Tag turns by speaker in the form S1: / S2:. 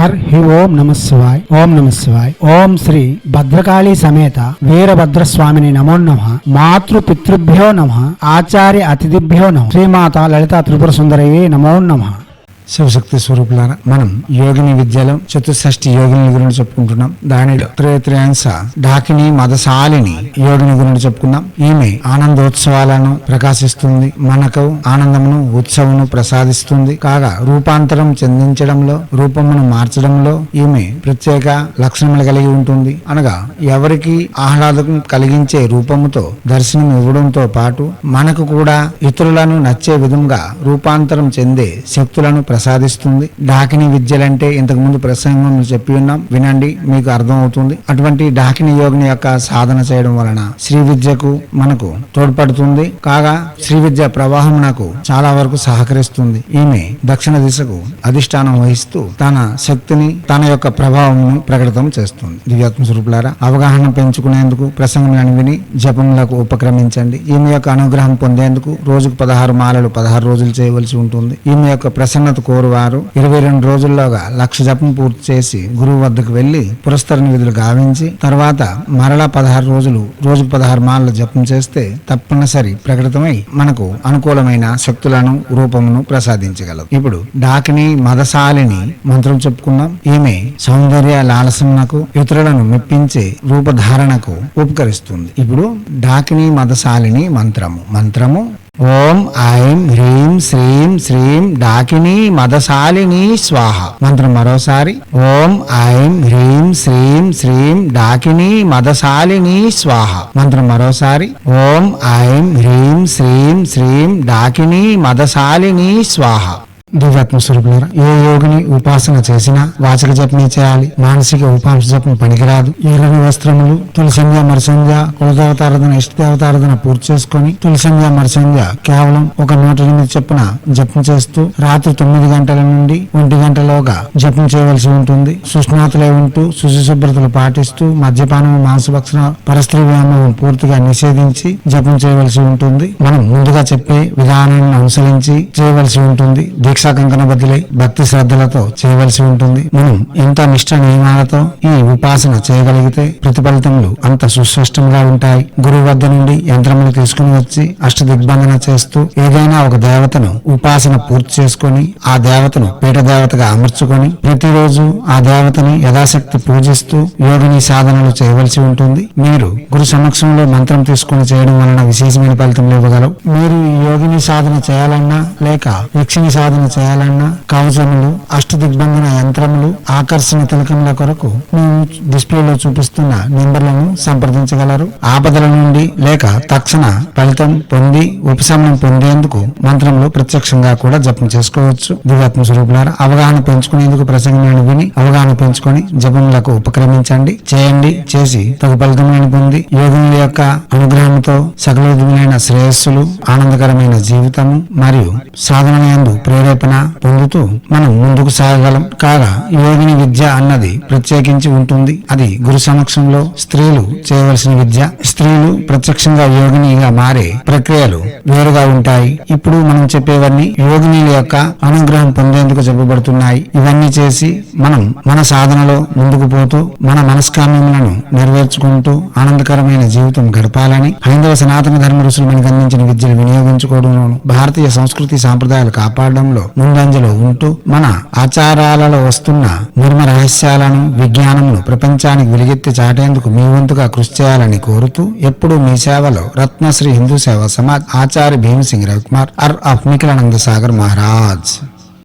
S1: హి ఓం నమ శివాయ్. ఓం నమ శివాయ్. ఓం శ్రీ భద్రకాళీ సమేత వీరభద్రస్వామిని నమో నమః. మాతృ పితృభ్యో నమః. ఆచార్య అతిథిభ్యో నమః. శ్రీమాత లలితా త్రిపుర సుందరయే నమో నమః. శివశక్తి స్వరూపులారా, మనం యోగిని విద్యలో చతుషష్ఠి యోగిని గురించి చెప్పుకుంటున్నాం. దానిలో త్రేత్రయాంశ ఢాకిని మదశాలిని యోగిని గురించి చెప్పుకున్నాం. ఈమె ఆనందోత్సవాలను ప్రకాశిస్తుంది, మనకు ఆనందమును ఉత్సవమును ప్రసాదిస్తుంది. కాగా రూపాంతరం చెందించడంలో, రూపమును మార్చడంలో ఈమె ప్రత్యేక లక్షణములు కలిగి ఉంటుంది. అనగా ఎవరికి ఆహ్లాదం కలిగించే రూపముతో దర్శనం ఇవ్వడంతో పాటు మనకు కూడా ఇతరులను నచ్చే విధంగా రూపాంతరం చెందే శక్తులను ప్రసాదిస్తుంది. డాకిని విద్యలంటే ఇంతకు ముందు ప్రసంగంలో చెప్పి ఉన్నాం, వినండి, మీకు అర్థం అవుతుంది. అటువంటి డాకిని యోగిని యొక్క సాధన చేయడం వలన శ్రీ విద్యకు మనకు తోడ్పడుతుంది. కాగా శ్రీ విద్య ప్రవాహం నాకు చాలా వరకు సహకరిస్తుంది. ఈమె దక్షిణ దిశకు అధిష్టానం వహిస్తూ తన శక్తిని, తన యొక్క ప్రభావం ప్రకటితం చేస్తుంది. దివ్యాత్మ స్వరూపులారా, అవగాహన పెంచుకునేందుకు ప్రసంగములను విని జపములకు ఉపక్రమించండి. ఈమె యొక్క అనుగ్రహం పొందేందుకు రోజుకు 16 మాలలు 16 రోజులు చేయవలసి ఉంటుంది. ఈమె యొక్క ప్రసన్నత కోరువారు 22 రోజుల్లోగా 1,00,000 జపం పూర్తి చేసి గురువు వద్దకు వెళ్లి పురస్కరణ విధులు గావించి తర్వాత మరలా 16 రోజులు రోజుకు 16 మాలలు జపం చేస్తే తప్పనిసరి ప్రకటితమై మనకు అనుకూలమైన శక్తులను, రూపమును ప్రసాదించగలదు. ఇప్పుడు డాకిని మదశాలిని మంత్రం చెప్పుకున్నాం. ఈమె సౌందర్య లాలసమునకు, ఇతరులను మెప్పించే రూపధారణకు ఉపకరిస్తుంది. ఇప్పుడు డాకిని మదశాలిని మంత్రము ఓం ఐం హ్రీం శ్రీం శ్రీం డాకిని మదశాలిని స్వాహ. మంత్రం మరోసారి ఓం ఐం హ్రీం శ్రీం శ్రీం డాకిని మదశాలిని స్వాహ. మంత్రం మరోసారి ఓం ఐం హ్రీం శ్రీం శ్రీం డాకిని మదశాలిని స్వాహ. దివ్యాత్మ స్వరూపులారా, ఏ యోగిని ఉపాసన చేసినా వాచక జపమే చేయాలి. మానసిక ఉపాంశ జపం పనికిరాదు. ఎర్రని వస్త్రములు, తులసంధ్య మరసంధ్య, కులదేవతారాధన, ఇష్టదేవతారాధన పూర్తి చేసుకుని తులసంధ్య మరసంధ్య కేవలం 108 చొప్పున జపం చేస్తూ రాత్రి 9 గంటల నుండి 1 గంటలోగా జపం చేయవలసి ఉంటుంది. సుష్ణాతులై ఉంటూ శుచిశుభ్రతలు పాటిస్తూ మద్యపానం, మాంసభక్షణ, పరస్త్రీ వ్యామోహం పూర్తిగా నిషేధించి జపం చేయవలసి ఉంటుంది. మనం ముందుగా చెప్పే విధానాన్ని అనుసరించి చేయవలసి ఉంటుంది. దీక్ష కంకణ బదిలై భక్తి శ్రద్ధలతో చేయవలసి ఉంటుంది. మనం ఎంత నిష్ఠ నియమాలతో ఈ ఉపాసన చేయగలిగితే ప్రతిఫలితములు అంత సుస్పష్టంగా ఉంటాయి. గురువు వద్ద నుండి యంత్రములు తీసుకుని వచ్చి అష్టదిగ్బంధన చేస్తూ ఏదైనా ఒక దేవతను ఉపాసన పూర్తి చేసుకొని ఆ దేవతను పీఠ దేవతగా అమర్చుకొని ప్రతిరోజు ఆ దేవతని యథాశక్తి పూజిస్తూ యోగిని సాధనలు చేయవలసి ఉంటుంది. మీరు గురు సమక్షంలో మంత్రం తీసుకుని చేయడం వలన విశేషమైన ఫలితములు ఇవ్వగలవు. మీరు ఈ యోగిని సాధన చేయాలన్నా లేక యక్షిని సాధన చేయాలన్నా కవచములు, అష్టదిగ్బంధన యంత్రములు, ఆకర్షణ తిలకముల కొరకు మేము డిస్ప్లేలో చూపిస్తున్న నెంబర్లను సంప్రదించగలరు. ఆపదల నుండి లేక తక్షణ ఫలితం పొంది ఉపశమనం పొందేందుకు మంత్రంలో ప్రత్యక్షంగా కూడా జపం చేసుకోవచ్చు. దివ్యాత్మ స్వరూపులారా, అవగాహన పెంచుకునేందుకు ప్రసంగాన్ని విని అవగాహన పెంచుకొని జపములకు ఉపక్రమించండి. చేయండి. చేసి తగు ఫలితములను పొంది యోగుల యొక్క అనుగ్రహంతో సకల విధములైన శ్రేయస్సులు, ఆనందకరమైన జీవితము మరియు సాధన యందు ప్రేరేపణ పొందుతూ మనం ముందుకు సాగగలం. కాగా యోగిని విద్య అన్నది ప్రత్యేకించి ఉంటుంది. అది గురు సమక్షంలో స్త్రీలు చేయవలసిన విద్య. స్త్రీలు ప్రత్యక్షంగా యోగినిగా మారే ప్రక్రియలు వేరుగా ఉంటాయి. ఇప్పుడు మనం చెప్పేవన్నీ యోగినీల యొక్క అనుగ్రహం పొందేందుకు చెప్పబడుతున్నాయి. ఇవన్నీ చేసి మనం మన సాధనలో ముందుకు పోతూ మన మనస్కామ్యములను నెరవేర్చుకుంటూ ఆనందకరమైన జీవితం గడపాలని హైందవ సనాతన ధర్మ ఋషులు మనకు అందించిన విద్యను వినియోగించుకోవడంలోను భారతీయ సంస్కృతి సాంప్రదాయాలు కాపాడడంలో ముందంజలో ఉంటూ మన ఆచారాలలో వస్తున్న మర్మ రహస్యాలను, విజ్ఞానమును ప్రపంచానికి వెలుగెత్తి చాటేందుకు మీ వంతుగా కృషి చేయాలని కోరుతూ ఎప్పుడూ మీ సేవలో రత్నశ్రీ హిందూ సేవా సమాజ్ ఆచార్య భీమసింగ్ రవికుమార్ ఆఫ్ నిఖిలానంద సాగర్ మహారాజ్.